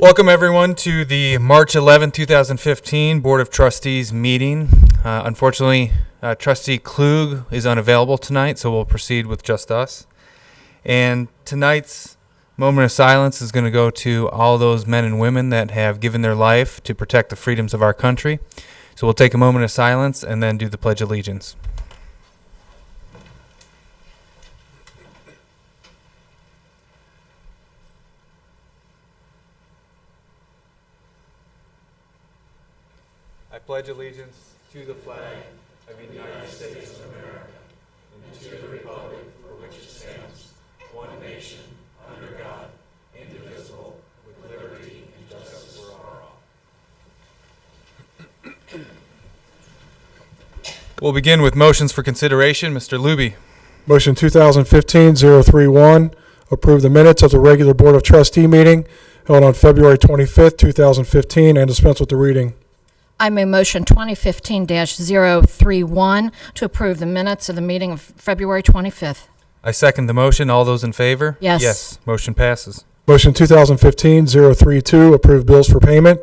Welcome everyone to the March 11, 2015 Board of Trustees meeting. Unfortunately, Trustee Klug is unavailable tonight, so we'll proceed with just us. And tonight's moment of silence is going to go to all those men and women that have given their life to protect the freedoms of our country. So we'll take a moment of silence and then do the Pledge of Allegiance. I pledge allegiance to the flag of the United States of America and to the republic for which it stands, one nation, under God, indivisible, with liberty and justice for all. We'll begin with motions for consideration. Mr. Luby. Motion 2015-031, approve the minutes of the regular Board of Trustee meeting held on February 25th, 2015, and dispense with the reading. I move motion 2015-031 to approve the minutes of the meeting of February 25th. I second the motion. All those in favor? Yes. Yes. Motion passes. Motion 2015-032, approve bills for payment.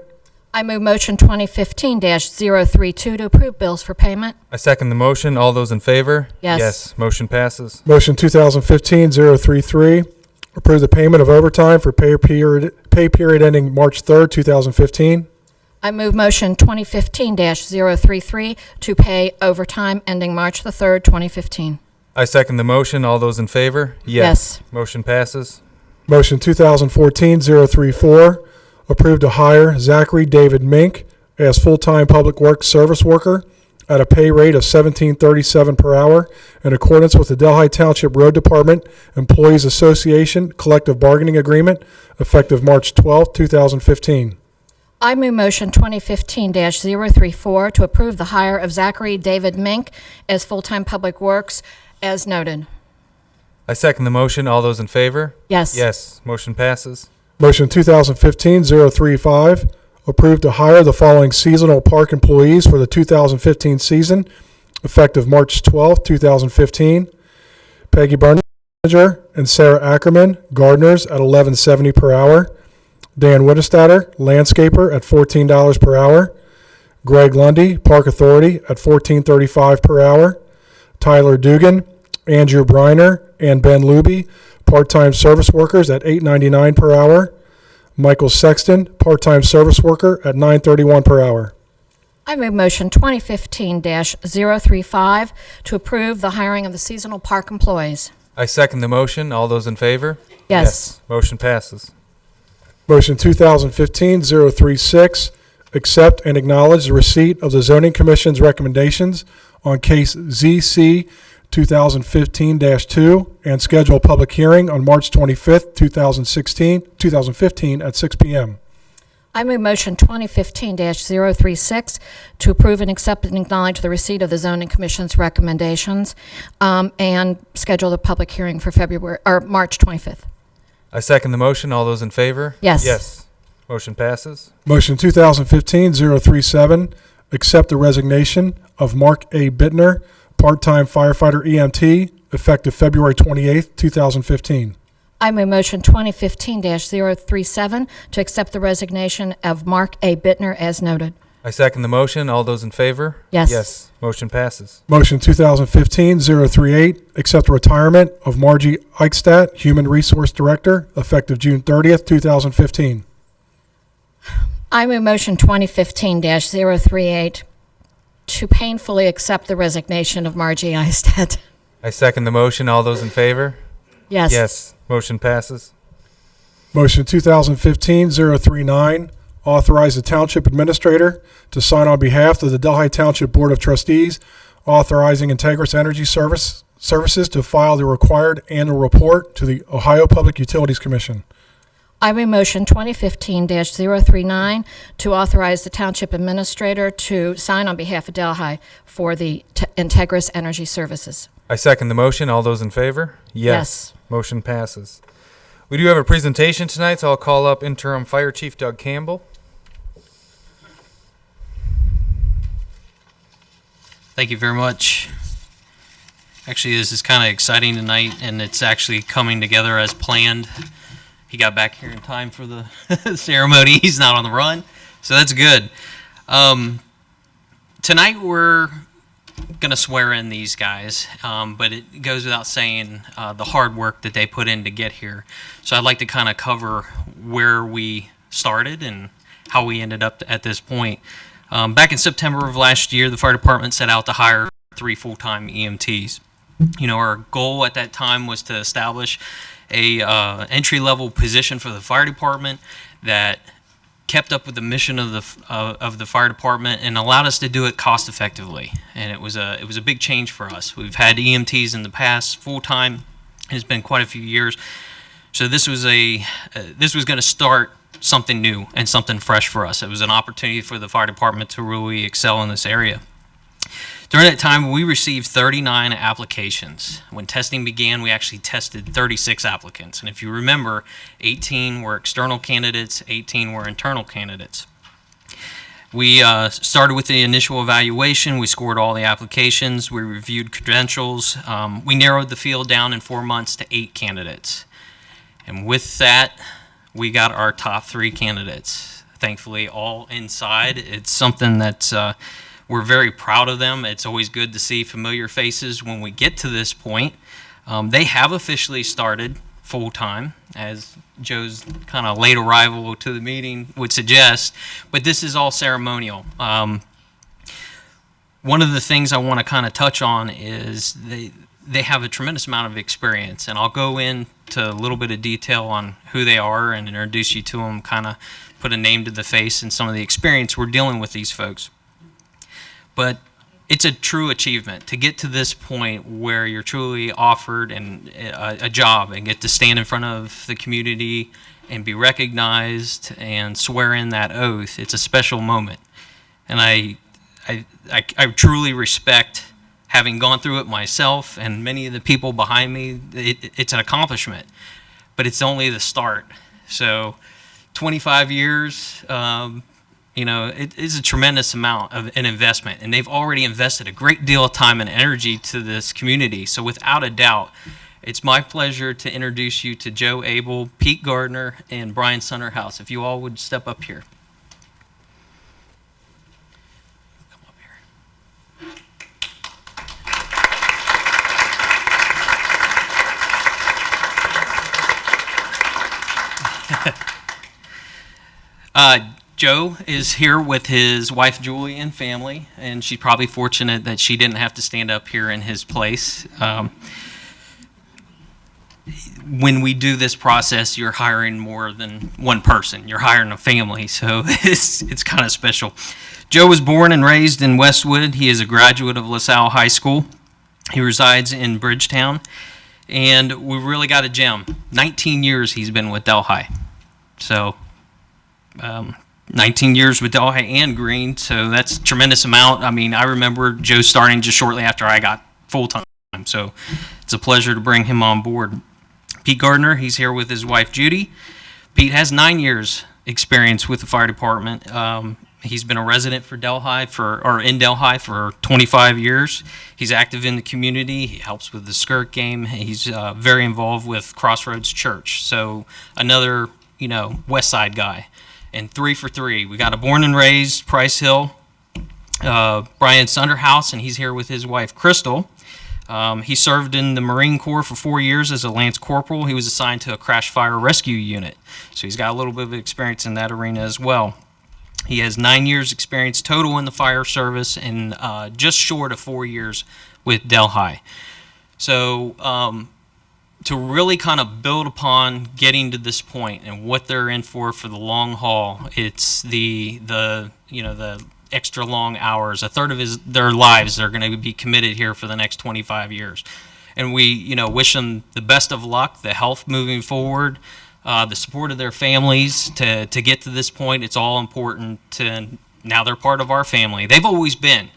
I move motion 2015-032 to approve bills for payment. I second the motion. All those in favor? Yes. Yes. Motion passes. Motion 2015-033, approve the payment of overtime for pay period ending March 3rd, 2015. I move motion 2015-033 to pay overtime ending March the 3rd, 2015. I second the motion. All those in favor? Yes. Motion passes. Motion 2014-034, approve to hire Zachary David Mink as full-time public works service worker at a pay rate of $17.37 per hour in accordance with the Delhi Township Road Department Employees Association Collective Bargaining Agreement effective March 12, 2015. I move motion 2015-034 to approve the hire of Zachary David Mink as full-time public works as noted. I second the motion. All those in favor? Yes. Yes. Motion passes. Motion 2015-035, approve to hire the following seasonal park employees for the 2015 season, effective March 12, 2015. Peggy Barninger and Sarah Ackerman, gardeners at $11.70 per hour. Dan Wittestatter, landscaper at $14 per hour. Greg Lundy, Park Authority at $14.35 per hour. Tyler Dugan, Andrew Briner, and Ben Luby, part-time service workers at $8.99 per hour. Michael Sexton, part-time service worker at $9.31 per hour. I move motion 2015-035 to approve the hiring of the seasonal park employees. I second the motion. All those in favor? Yes. Motion passes. Motion 2015-036, accept and acknowledge the receipt of the Zoning Commission's recommendations on case ZC 2015-2 and schedule a public hearing on March 25th, 2015 at 6 p.m. I move motion 2015-036 to approve and accept and acknowledge the receipt of the Zoning Commission's recommendations and schedule the public hearing for March 25th. I second the motion. All those in favor? Yes. Yes. Motion passes. Motion 2015-037, accept the resignation of Mark A. Bittner, part-time firefighter EMT, effective February 28th, 2015. I move motion 2015-037 to accept the resignation of Mark A. Bittner as noted. I second the motion. All those in favor? Yes. Yes. Motion passes. Motion 2015-038, accept the retirement of Margie Eichstadt, Human Resource Director, effective June 30th, 2015. I move motion 2015-038 to painfully accept the resignation of Margie Eichstadt. I second the motion. All those in favor? Yes. Yes. Motion passes. Motion 2015-039, authorize the Township Administrator to sign on behalf of the Delhi Township Board of Trustees, authorizing Integris Energy Services to file the required annual report to the Ohio Public Utilities Commission. I move motion 2015-039 to authorize the Township Administrator to sign on behalf of Delhi for the Integris Energy Services. I second the motion. All those in favor? Yes. Motion passes. We do have a presentation tonight, so I'll call up Interim Fire Chief Doug Campbell. Thank you very much. Actually, this is kind of exciting tonight, and it's actually coming together as planned. he got back here in time for the ceremony. He's not on the run, so that's good. Tonight we're going to swear in these guys, but it goes without saying the hard work that they put in to get here. So I'd like to kind of cover where we started and how we ended up at this point. Back in September of last year, the fire department set out to hire 3 full-time EMTs. Our goal at that time was to establish a entry-level position for the fire department that kept up with the mission of the fire department and allowed us to do it cost effectively. And it was a big change for us. We've had EMTs in the past full-time, and it's been quite a few years. So this was going to start something new and something fresh for us. It was an opportunity for the fire department to really excel in this area. During that time, we received 39 applications. When testing began, we actually tested 36 applicants. And if you remember, 18 were external candidates, 18 were internal candidates. We started with the initial evaluation. We scored all the applications. We reviewed credentials. We narrowed the field down in 4 months to 8 candidates. And with that, we got our top 3 candidates. Thankfully, all inside. It's something that we're very proud of them. It's always good to see familiar faces when we get to this point. They have officially started full-time, as Joe's kind of late arrival to the meeting would suggest, but this is all ceremonial. One of the things I want to kind of touch on is they have a tremendous amount of experience, and I'll go into a little bit of detail on who they are and introduce you to them, kind of put a name to the face and some of the experience we're dealing with these folks. But it's a true achievement to get to this point where you're truly offered a job and get to stand in front of the community and be recognized and swear in that oath. It's a special moment. And I truly respect, having gone through it myself and many of the people behind me, it's an accomplishment. But it's only the start. So 25 years, it is a tremendous amount of an investment, and they've already invested a great deal of time and energy to this community. So without a doubt, it's my pleasure to introduce you to Joe Abel, Pete Gardner, and Brian Sunderhouse. If you all would step up here. Come up here. Joe is here with his wife Julie and family, and she's probably fortunate that she didn't have to stand up here in his place. When we do this process, you're hiring more than one person. You're hiring a family, so it's kind of special. Joe was born and raised in Westwood. He is a graduate of LaSalle High School. He resides in Bridgetown, and we really got a gem. 19 years he's been with Delhi. So 19 years with Delhi and Green, so that's a tremendous amount. I mean, I remember Joe starting just shortly after I got full-time, so it's a pleasure to bring him on board. Pete Gardner, he's here with his wife Judy. Pete has 9 years experience with the fire department. He's been a resident in Delhi for 25 years. He's active in the community. He helps with the skirt game. He's very involved with Crossroads Church, so another West Side guy. And 3 for 3. We got a born and raised Price Hill, Brian Sunderhouse, and he's here with his wife Crystal. He served in the Marine Corps for 4 years as a Lance Corporal. He was assigned to a crash fire rescue unit, so he's got a little bit of experience in that arena as well. He has 9 years experience total in the fire service and just short of 4 years with Delhi. So to really kind of build upon getting to this point and what they're in for the long haul, it's the extra long hours. A third of their lives are going to be committed here for the next 25 years. And we wish them the best of luck, the health moving forward, the support of their families to get to this point. It's all important now they're part of our family. They've always been.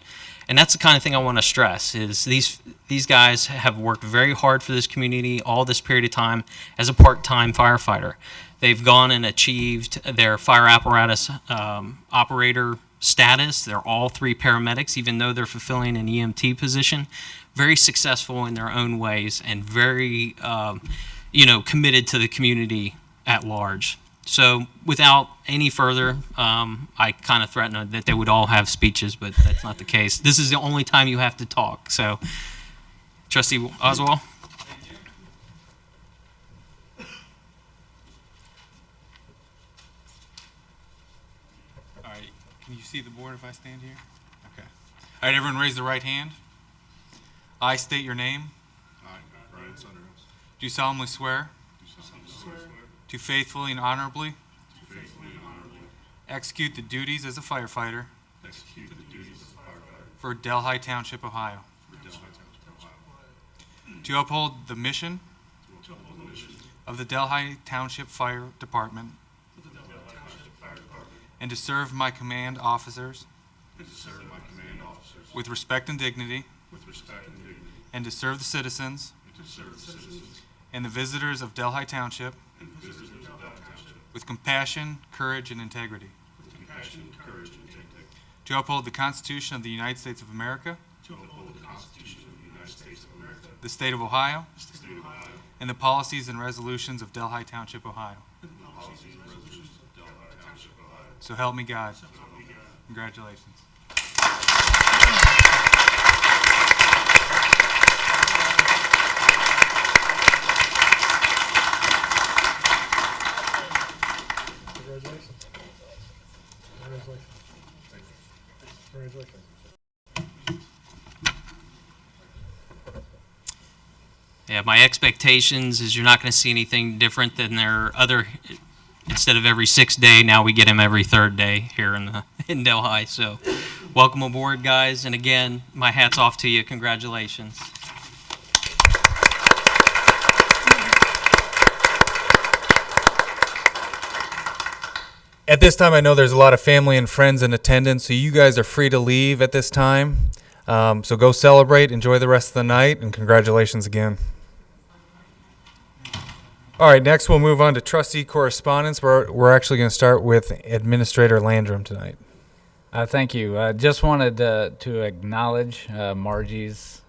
And that's the kind of thing I want to stress is these guys have worked very hard for this community all this period of time as a part-time firefighter. They've gone and achieved their fire apparatus operator status. They're all 3 paramedics, even though they're fulfilling an EMT position. Very successful in their own ways and very, committed to the community at large. So without any further, I kind of threatened that they would all have speeches, but that's not the case. This is the only time you have to talk. So, Trustee Oswald. All right, can you see the board if I stand here? Okay. All right, everyone raise the right hand. I state your name. I, Brian Sunderhouse, Do solemnly swear do solemnly swear to faithfully and honorably to faithfully and honorably execute the duties as a firefighter execute the duties of firefighter for Delhi Township, Ohio, for Delhi Township, Ohio, to uphold the mission to uphold the mission of the Delhi Township Fire Department of the Delhi Township Fire Department, and to serve my command officers and to serve my command officers with respect and dignity, with respect and dignity, and to serve the citizens and to serve the citizens and the visitors of Delhi Township and visitors of Delhi Township with compassion, courage, and integrity, with compassion, courage, and integrity, to uphold the Constitution of the United States of America, to uphold the Constitution of the United States of America, the state of Ohio, the state of Ohio, and the policies and resolutions of Delhi Township, Ohio. and the policies and resolutions of Delhi Township, Ohio. So help me God. So help me God. Congratulations. Congratulations. Congratulations. Congratulations. Yeah, my expectations is you're not going to see anything different than their other. Instead of every 6th day, now we get him every 3rd day here in Delhi. So, welcome aboard, guys. And again, my hat's off to you. Congratulations. At this time, I know there's a lot of family and friends in attendance, so you guys are free to leave at this time. So go celebrate, enjoy the rest of the night, and congratulations again. All right, next we'll move on to trustee correspondence. We're actually going to start with Administrator Landrum tonight. Thank you. Just wanted to acknowledge Margie's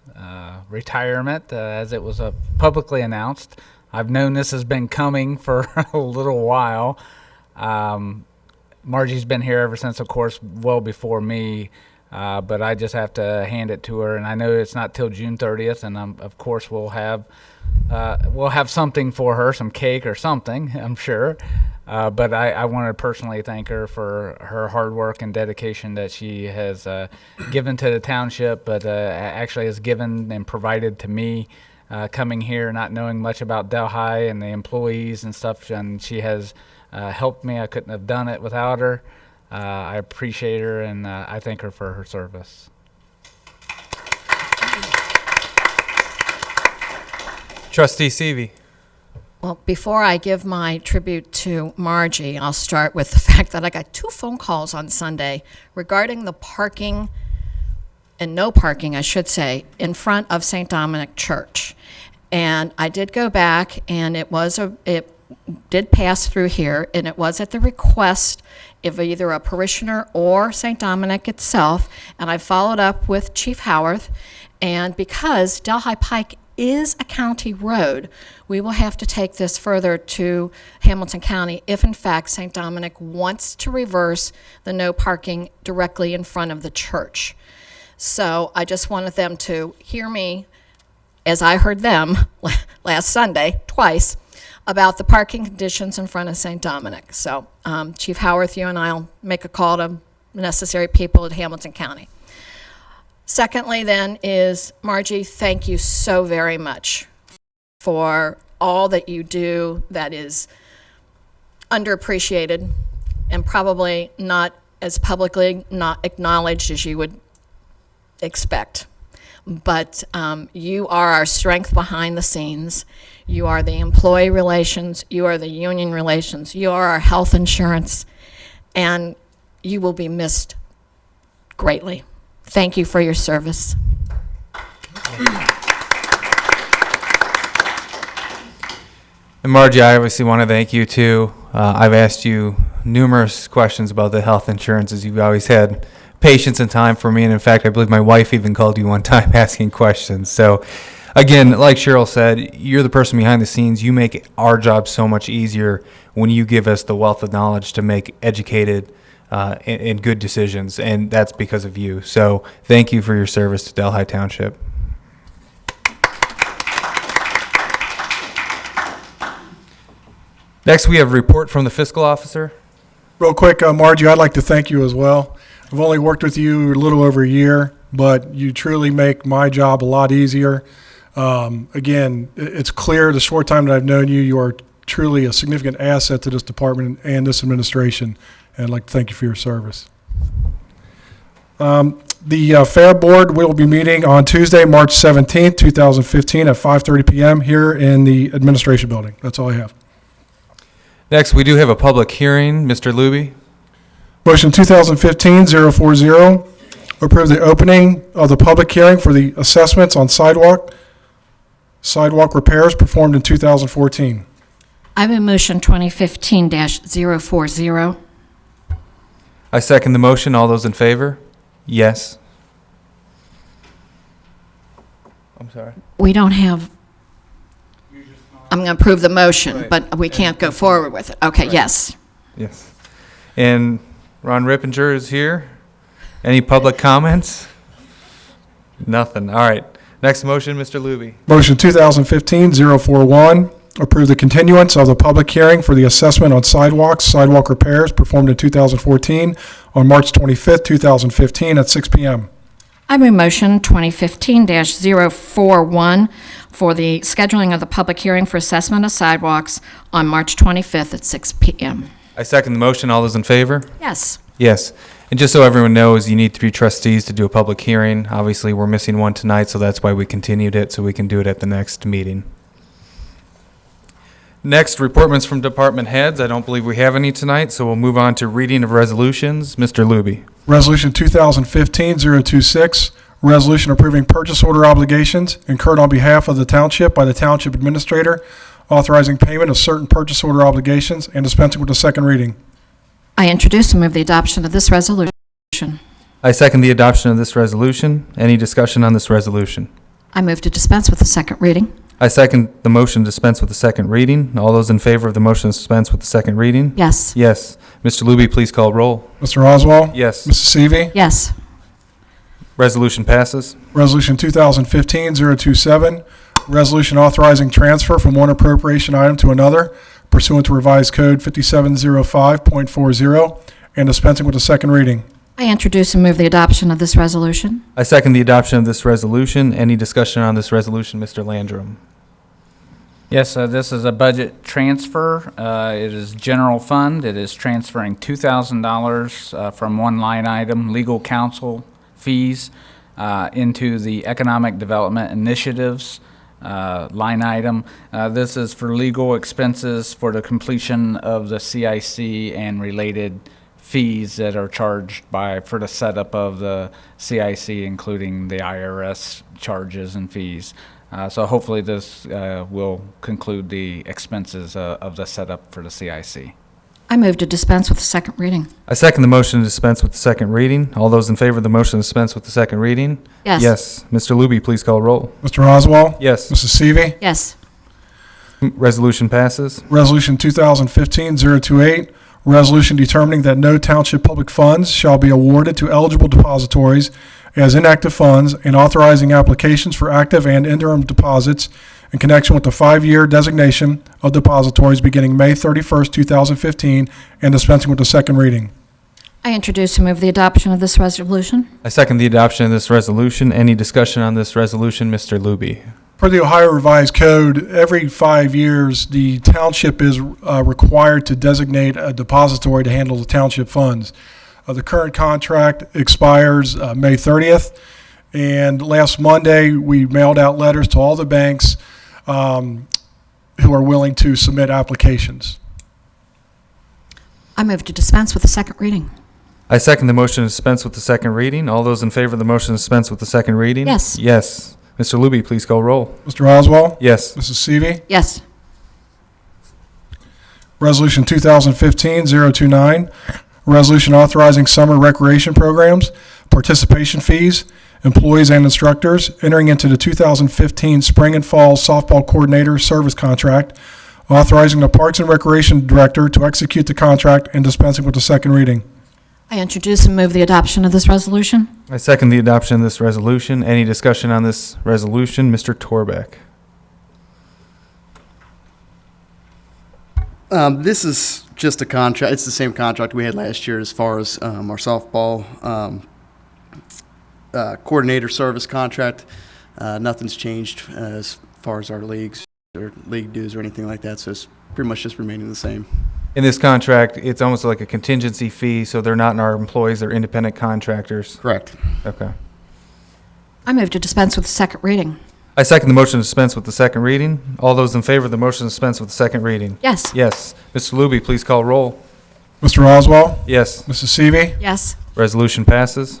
retirement as it was publicly announced. I've known this has been coming for a little while. Margie's been here ever since, of course, well before me, but I just have to hand it to her. And I know it's not till June 30th, and of course we'll have something for her, some cake or something, I'm sure. But I want to personally thank her for her hard work and dedication that she has given to the township, but actually has given and provided to me coming here, not knowing much about Delhi and the employees and stuff. And she has helped me. I couldn't have done it without her. I appreciate her, and I thank her for her service. Trustee Seavey. Well, before I give my tribute to Margie, I'll start with the fact that I got 2 phone calls on Sunday regarding the parking, and no parking, I should say, in front of St. Dominic Church. And I did go back, and it did pass through here, and it was at the request of either a parishioner or St. Dominic itself. And I followed up with Chief Howarth, and because Delhi Pike is a county road, we will have to take this further to Hamilton County if in fact St. Dominic wants to reverse the no parking directly in front of the church. So I just wanted them to hear me as I heard them last Sunday twice about the parking conditions in front of St. Dominic. So Chief Howarth, you and I will make a call to necessary people at Hamilton County. Secondly, then, is Margie, thank you so very much for all that you do that is underappreciated and probably not as publicly not acknowledged as you would expect. But you are our strength behind the scenes. You are the employee relations. You are the union relations. You are our health insurance. And you will be missed greatly. Thank you for your service. And Margie, I obviously want to thank you too. I've asked you numerous questions about the health insurances. You've always had patience and time for me, and in fact, I believe my wife even called you one time asking questions. So, again, like Cheryl said, you're the person behind the scenes. You make our job so much easier when you give us the wealth of knowledge to make educated and good decisions, and that's because of you. So thank you for your service to Delhi Township. Next, we have a report from the fiscal officer. Real quick, Margie, I'd like to thank you as well. I've only worked with you a little over a year, but you truly make my job a lot easier. Again, it's clear the short time that I've known you, you are truly a significant asset to this department and this administration, and I'd like to thank you for your service. The Fair Board will be meeting on Tuesday, March 17th, 2015 at 5:30 p.m. here in the Administration Building. That's all I have. Next, we do have a public hearing. Mr. Luby. Motion 2015-040, approve the opening of the public hearing for the assessments on sidewalk repairs performed in 2014. I move motion 2015-040. I second the motion. All those in favor? Yes. I'm sorry. We don't have, I'm going to approve the motion, but we can't go forward with it. Okay, yes. Yes. And Ron Rippinger is here. Any public comments? Nothing. All right. Next motion, Mr. Luby. Motion 2015-041, approve the continuance of the public hearing for the assessment on sidewalk repairs performed in 2014 on March 25th, 2015 at 6 p.m. I move motion 2015-041 for the scheduling of the public hearing for assessment of sidewalks on March 25th at 6 p.m. I second the motion. All those in favor? Yes. Yes. And just so everyone knows, you need 3 trustees to do a public hearing. Obviously, we're missing one tonight, so that's why we continued it, so we can do it at the next meeting. Next, reportments from department heads. I don't believe we have any tonight, so we'll move on to reading of resolutions. Mr. Luby. Resolution 2015-026, resolution approving purchase order obligations incurred on behalf of the township by the township administrator, authorizing payment of certain purchase order obligations and dispensing with the second reading. I introduce and move the adoption of this resolution. I second the adoption of this resolution. Any discussion on this resolution? I move to dispense with the second reading. I second the motion to dispense with the second reading. All those in favor of the motion to dispense with the second reading? Yes. Yes. Mr. Luby, please call roll. Mr. Oswald? Yes. Mrs. Seavey? Yes. Resolution passes. Resolution 2015-027, resolution authorizing transfer from one appropriation item to another pursuant to revised code 5705.40 and dispensing with the second reading. I introduce and move the adoption of this resolution. I second the adoption of this resolution. Any discussion on this resolution, Mr. Landrum? Yes, this is a budget transfer. It is general fund. It is transferring $2,000 from one line item, legal counsel fees, into the economic development initiatives line item. This is for legal expenses for the completion of the CIC and related fees that are charged for the setup of the CIC, including the IRS charges and fees. So hopefully this will conclude the expenses of the setup for the CIC. I move to dispense with the second reading. I second the motion to dispense with the second reading. All those in favor of the motion to dispense with the second reading? Yes. Yes. Mr. Luby, please call roll. Mr. Oswald? Yes. Mrs. Seavey? Yes. Resolution passes. Resolution 2015-028, resolution determining that no township public funds shall be awarded to eligible depositories as inactive funds and authorizing applications for active and interim deposits in connection with the 5-year designation of depositories beginning May 31st, 2015, and dispensing with the second reading. I introduce and move the adoption of this resolution. I second the adoption of this resolution. Any discussion on this resolution, Mr. Luby? Per the Ohio Revised Code, every 5 years, the township is required to designate a depository to handle the township funds. The current contract expires May 30th, and last Monday, we mailed out letters to all the banks who are willing to submit applications. I move to dispense with the second reading. I second the motion to dispense with the second reading. All those in favor of the motion to dispense with the second reading? Yes. Yes. Mr. Luby, please call roll. Mr. Oswald? Yes. Mrs. Seavey? Yes. Resolution 2015-029, resolution authorizing summer recreation programs, participation fees, employees and instructors, entering into the 2015 spring and fall softball coordinator service contract, Authorizing the Parks and Recreation Director to execute the contract and dispensing with the second reading. I introduce and move the adoption of this resolution. I second the adoption of this resolution. Any discussion on this resolution? Mr. Torbeck. This is just a contract. It's the same contract we had last year as far as our softball coordinator service contract. Nothing's changed as far as our leagues or league dues or anything like that, so it's pretty much just remaining the same. In this contract, it's almost like a contingency fee, so they're not our employees, they're independent contractors. Correct. Okay. I move to dispense with the second reading. I second the motion to dispense with the second reading. All those in favor of the motion to dispense with the second reading? Yes. Yes. Mr. Luby, please call roll. Mr. Oswald? Yes. Mrs. Seavey? Yes. Resolution passes.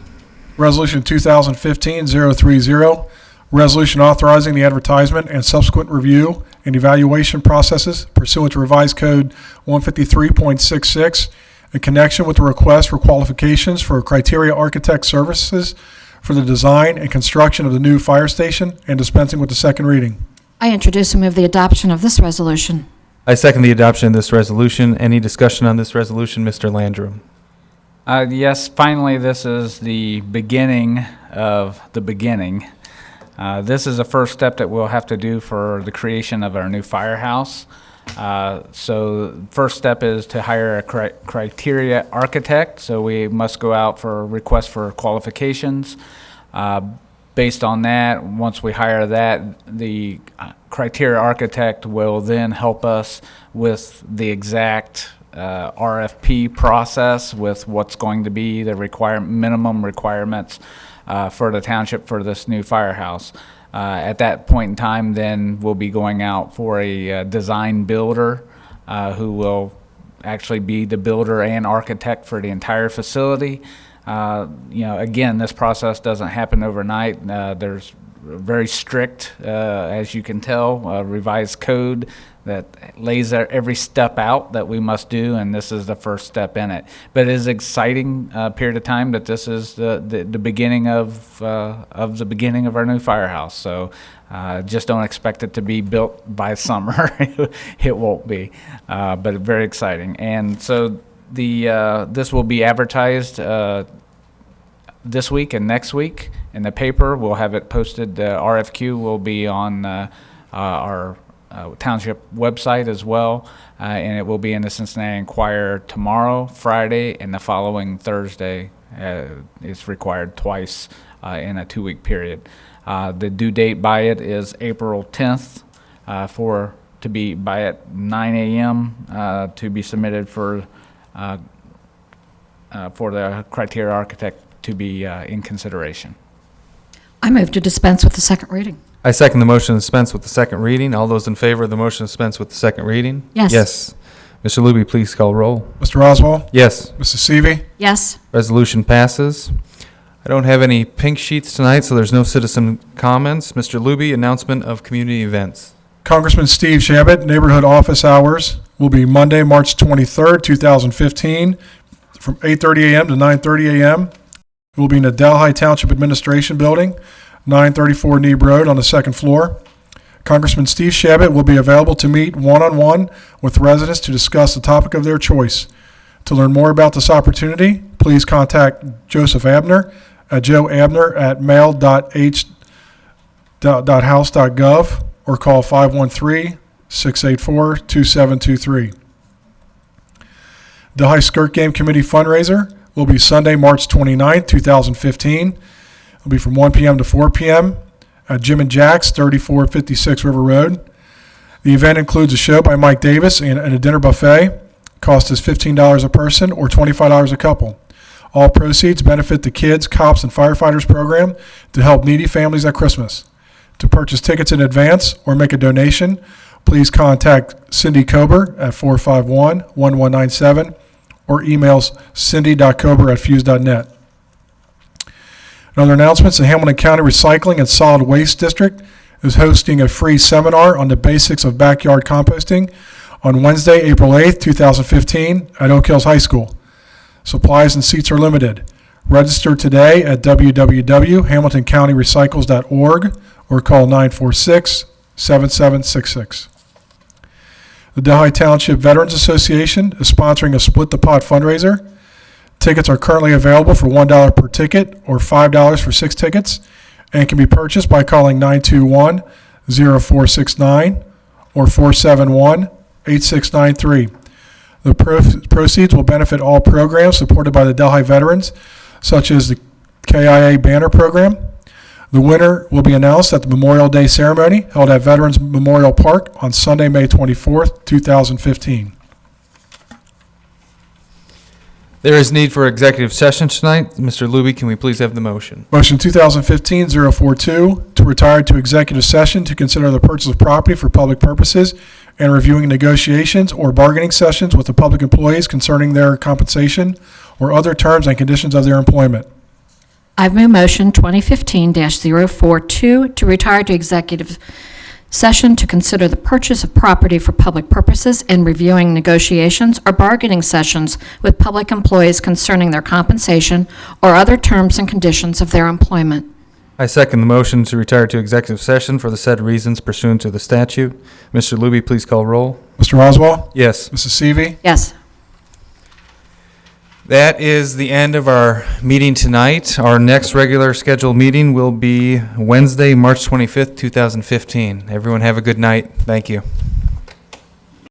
Resolution 2015-030, resolution authorizing the advertisement and subsequent review and evaluation processes pursuant to revised code 153.66 in connection with the request for qualifications for criteria architect services for the design and construction of the new fire station and dispensing with the second reading. I introduce and move the adoption of this resolution. I second the adoption of this resolution. Any discussion on this resolution, Mr. Landrum? Yes, finally, this is the beginning of the beginning. This is the first step that we'll have to do for the creation of our new firehouse. So first step is to hire a criteria architect. So we must go out for a request for qualifications. Based on that, once we hire that, the criteria architect will then help us with the exact RFP process with what's going to be the minimum requirements for the township for this new firehouse. At that point in time, then we'll be going out for a design builder who will actually be the builder and architect for the entire facility. Again, this process doesn't happen overnight. There's very strict, as you can tell, revised code that lays every step out that we must do, and this is the first step in it. But it is an exciting period of time that this is the beginning of the beginning of our new firehouse. So just don't expect it to be built by summer. It won't be, but very exciting. And so this will be advertised this week and next week in the paper. We'll have it posted. The RFQ will be on our Township website as well, and it will be in the Cincinnati Enquirer tomorrow, Friday, and the following Thursday. It's required twice in a 2-week period. The due date by it is April 10th to be by at 9 a.m. To be submitted for the criteria architect to be in consideration. I move to dispense with the second reading. I second the motion to dispense with the second reading. All those in favor of the motion to dispense with the second reading? Yes. Yes. Mr. Luby, please call roll. Mr. Oswald? Yes. Mrs. Seavey? Yes. Resolution passes. I don't have any pink sheets tonight, so there's no citizen comments. Mr. Luby, announcement of community events. Congressman Steve Shabbat, neighborhood office hours will be Monday, March 23rd, 2015, from 8:30 a.m. to 9:30 a.m. It will be in the Delhi Township Administration Building, 934 Neeb Road on the second floor. Congressman Steve Shabbat will be available to meet one-on-one with residents to discuss the topic of their choice. To learn more about this opportunity, please contact Joseph Abner at joeabner@mail.house.gov or call 513-684-2723. The High Skirt Game Committee fundraiser will be Sunday, March 29th, 2015. It will be from 1 p.m. to 4 p.m. at Jim and Jack's, 3456 River Road. The event includes a show by Mike Davis and a dinner buffet. Cost is $15 a person or $25 a couple. All proceeds benefit the Kids, Cops, and Firefighters program to help needy families at Christmas. To purchase tickets in advance or make a donation, please contact Cindy Kober at 451-1197 or emails cindy.kober@fuse.net. Another announcement, the Hamilton County Recycling and Solid Waste District is hosting a free seminar on the basics of backyard composting on Wednesday, April 8th, 2015 at Oak Hills High School. Supplies and seats are limited. Register today at www.hamiltoncountyrecycles.org or call 946-7766. The Delhi Township Veterans Association is sponsoring a Split the Pot fundraiser. Tickets are currently available for $1 per ticket or $5 for 6 tickets and can be purchased by calling 921-0469 or 471-8693. The proceeds will benefit all programs supported by the Delhi veterans, such as the KIA Banner Program. The winner will be announced at the Memorial Day ceremony held at Veterans Memorial Park on Sunday, May 24th, 2015. There is need for executive session tonight. Mr. Luby, can we please have the motion? Motion 2015-042 to retire to executive session to consider the purchase of property for public purposes and reviewing negotiations or bargaining sessions with the public employees concerning their compensation or other terms and conditions of their employment. I've moved motion 2015-042 to retire to executive session to consider the purchase of property for public purposes and reviewing negotiations or bargaining sessions with public employees concerning their compensation or other terms and conditions of their employment. I second the motion to retire to executive session for the said reasons pursuant to the statute. Mr. Luby, please call roll. Mr. Oswald? Yes. Mrs. Seavey? Yes. That is the end of our meeting tonight. Our next regular scheduled meeting will be Wednesday, March 25th, 2015. Everyone have a good night. Thank you.